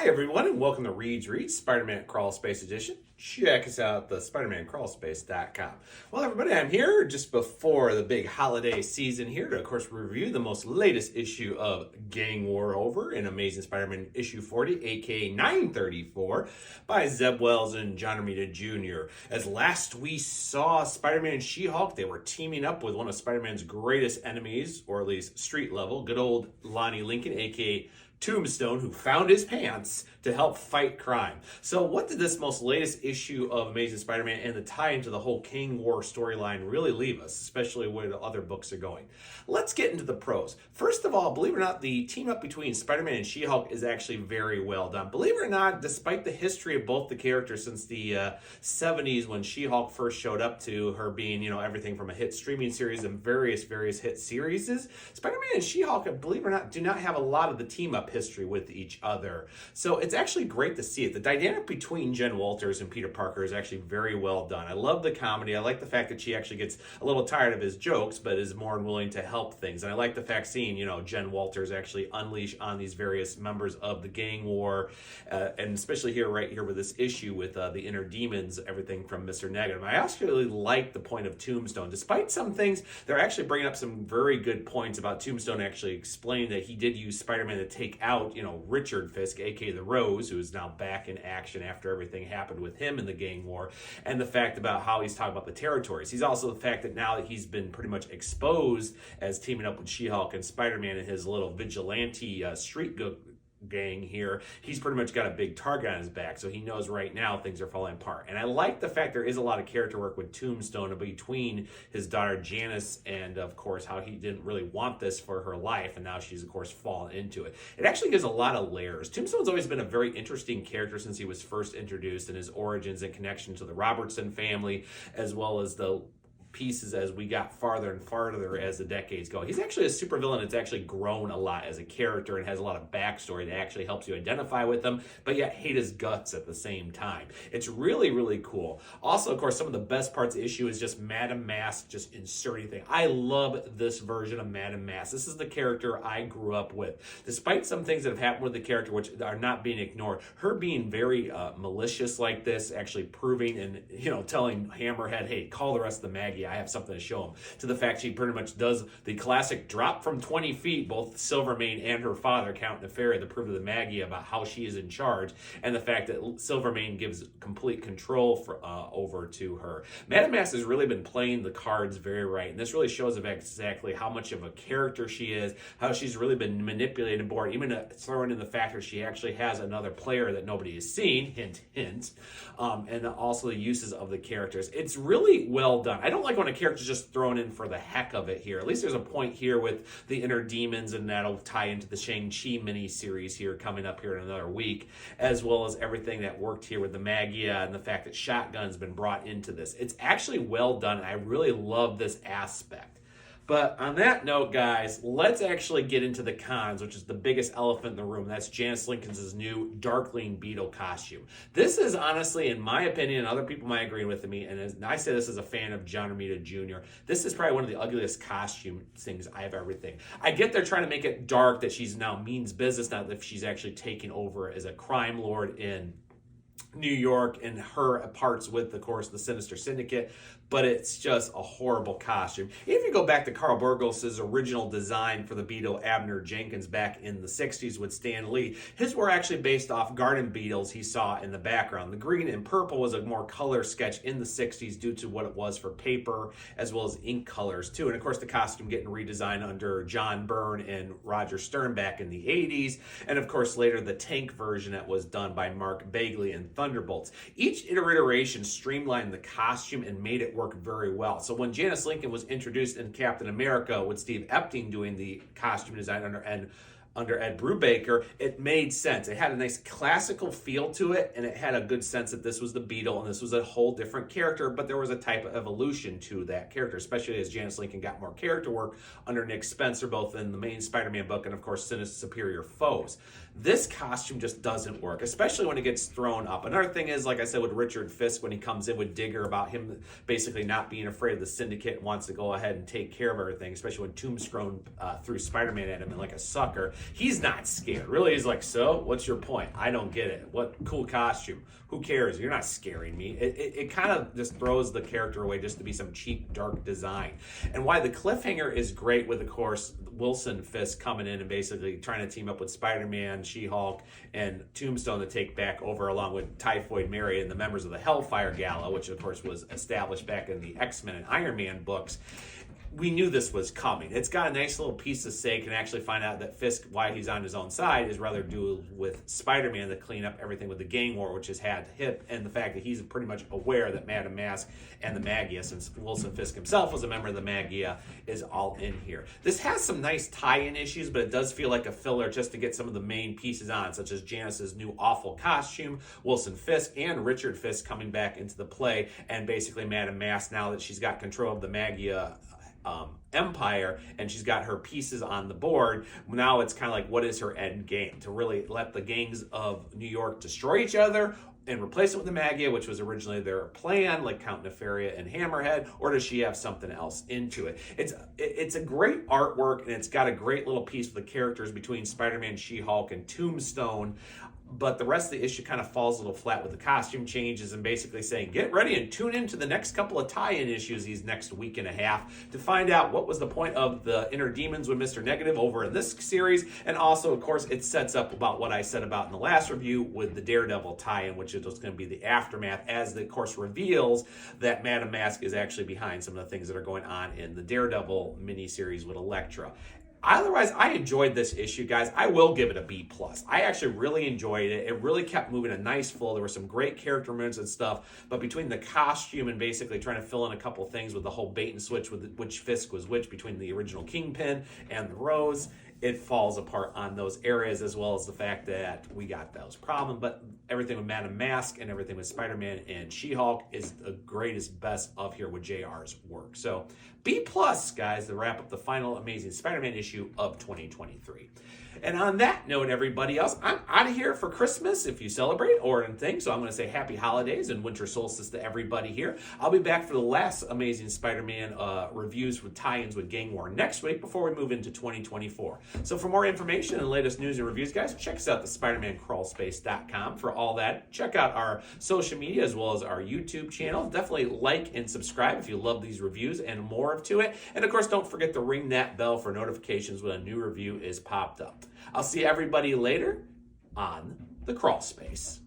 everyone, and welcome to Reed's Reads, Spider-Man Crawl Space Edition. Check us out at the SpidermanCrawlspace.com. Well, everybody, I'm here just before the big holiday season here to, of course, review the most latest issue of Gang War Over in Amazing Spider-Man issue 40, aka 934, by Zeb Wells and John Romita Jr. As last we saw Spider-Man and She-Hulk, they were teaming up with one of Spider-Man's greatest enemies, or at least street level, good old Lonnie Lincoln, aka Tombstone, who found his pants to help fight crime. So what did this most latest issue of Amazing Spider-Man and the tie into the whole Gang War storyline really leave us, especially where the other books are going? Let's get into the pros. First of all, believe it or not, the team up between Spider-Man and She-Hulk is actually very well done. Believe it or not, despite the history of both the characters since the 70s when She-Hulk first showed up, to her being, everything from a hit streaming series and various hit series, Spider-Man and She-Hulk, believe it or not, do not have a lot of the team up history with each other. So it's actually great to see it. The dynamic between Jen Walters and Peter Parker is actually very well done. I love the comedy. I like the fact that she actually gets a little tired of his jokes, but is more willing to help things. And I like the fact seeing, Jen Walters actually unleash on these various members of the gang war, and especially right here with this issue with the inner demons, everything from Mr. Negative. I actually like the point of Tombstone. Despite some things, they're actually bringing up some very good points about Tombstone actually explaining that he did use Spider-Man to take out, Richard Fisk, aka the Rose, who is now back in action after everything happened with him in the gang war, and the fact about how he's talking about the territories. He's also the fact that now that he's been pretty much exposed as teaming up with She-Hulk and Spider-Man and his little vigilante street gang here, he's pretty much got a big target on his back, so he knows right now things are falling apart. And I like the fact there is a lot of character work with Tombstone between his daughter Janice and, of course, how he didn't really want this for her life, and now she's, of course, fallen into it. It actually gives a lot of layers. Tombstone's always been a very interesting character since he was first introduced, and his origins and connection to the Robertson family, as well as the pieces as we got farther and farther as the decades go. He's actually a supervillain that's actually grown a lot as a character and has a lot of backstory that actually helps you identify with him, but yet hate his guts at the same time. It's really cool. Also, of course, some of the best parts of the issue is just Madam Masque just inserting things. I love this version of Madam Masque. This is the character I grew up with. Despite some things that have happened with the character which are not being ignored, her being very malicious like this, actually proving and telling Hammerhead, hey, call the rest of the Maggia, I have something to show him, to the fact she pretty much does the classic drop from 20 feet, both Silvermane and her father count in the fairy to prove to the Maggia about how she is in charge, and the fact that Silvermane gives complete control over to her. Madam Masque has really been playing the cards very right, and this really shows exactly how much of a character she is, how she's really been manipulated board, even throwing in the factor she actually has another player that nobody has seen, hint, and also the uses of the characters. It's really well done. I don't like when a character's just thrown in for the heck of it here. At least there's a point here with the inner demons, and that'll tie into the Shang-Chi mini-series here coming up here in another week, as well as everything that worked here with the Maggia and the fact that Shotgun's been brought into this. It's actually well done. I really love this aspect. But on that note, guys, let's actually get into the cons, which is the biggest elephant in the room. That's Janice Lincoln's new Darkling Beetle costume. This is honestly, in my opinion, and other people might agree with me, and I say this as a fan of John Romita Jr., this is probably one of the ugliest costume things I've ever seen. I get they're trying to make it dark, that she's now means business, not that she's actually taking over as a crime lord in New York and her parts with, of course, the Sinister Syndicate, but it's just a horrible costume. If you go back to Carl Burgos' original design for the Beetle, Abner Jenkins, back in the 60s with Stan Lee, his were actually based off garden beetles he saw in the background. The green and purple was a more color sketch in the 60s due to what it was for paper, as well as ink colors too. And of course, the costume getting redesigned under John Byrne and Roger Stern back in the 80s. And of course, later the tank version that was done by Mark Bagley and Thunderbolts. Each iteration streamlined the costume and made it work very well. So when Janice Lincoln was introduced in Captain America with Steve Epting doing the costume design under Ed Brubaker, it made sense. It had a nice classical feel to it, and it had a good sense that this was the Beetle and this was a whole different character, but there was a type of evolution to that character, especially as Janice Lincoln got more character work under Nick Spencer, both in the main Spider-Man book and, of course, Sinister Superior Foes. This costume just doesn't work, especially when it gets thrown up. Another thing is, like I said, with Richard Fisk, when he comes in with Digger, about him basically not being afraid of the Syndicate and wants to go ahead and take care of everything, especially when Tombstone threw Spider-Man at him like a sucker. He's not scared. Really, he's like, so what's your point? I don't get it. What cool costume? Who cares? You're not scaring me. It kind of just throws the character away just to be some cheap, dark design. And why the cliffhanger is great with, of course, Wilson Fisk coming in and basically trying to team up with Spider-Man, She-Hulk, and Tombstone to take back over along with Typhoid Mary and the members of the Hellfire Gala, which of course was established back in the X-Men and Iron Man books. We knew this was coming. It's got a nice little piece of stake, and actually find out that Fisk, why he's on his own side, is rather do with Spider-Man to clean up everything with the gang war, which has had hip, and the fact that he's pretty much aware that Madam Masque and the Maggia, since Wilson Fisk himself was a member of the Maggia, is all in here. This has some nice tie-in issues, but it does feel like a filler just to get some of the main pieces on, such as Janice's new awful costume, Wilson Fisk and Richard Fisk coming back into the play, and basically Madam Masque, now that she's got control of the Maggia empire and she's got her pieces on the board. Now it's kind of like, what is her end game? To really let the gangs of New York destroy each other and replace it with the Maggia, which was originally their plan, like Count Nefaria and Hammerhead, or does she have something else into it? It's a great artwork, and it's got a great little piece for the characters between Spider-Man, She-Hulk, and Tombstone. But the rest of the issue kind of falls a little flat with the costume changes and basically saying, get ready and tune into the next couple of tie-in issues these next week and a half to find out what was the point of the Inner Demons with Mr. Negative over in this series. And also, of course, it sets up about what I said about in the last review with the Daredevil tie-in, which is going to be the aftermath, as the course reveals that Madam Masque is actually behind some of the things that are going on in the Daredevil miniseries with Elektra. Otherwise, I enjoyed this issue, guys. I will give it a B+. I actually really enjoyed it. It really kept moving a nice flow. There were some great character moments and stuff, but between the costume and basically trying to fill in a couple things with the whole bait and switch with which Fisk was which between the original Kingpin and the Rose, it falls apart on those areas, as well as the fact that we got those problems. But everything with Madam Masque and everything with Spider-Man and She-Hulk is the greatest, best of here with JR's work. So B+, guys, to wrap up the final Amazing Spider-Man issue of 2023. And on that note, everybody else, I'm out of here for Christmas if you celebrate or anything. So I'm going to say happy holidays and winter solstice to everybody here. I'll be back for the last Amazing Spider-Man reviews with tie-ins with Gang War next week before we move into 2024. So for more information and latest news and reviews, guys, check us out at thespidermancrawlspace.com for all that. Check out our social media as well as our YouTube channel. Definitely like and subscribe if you love these reviews and more to it. And of course, don't forget to ring that bell for notifications when a new review is popped up. I'll see everybody later on the Crawl Space.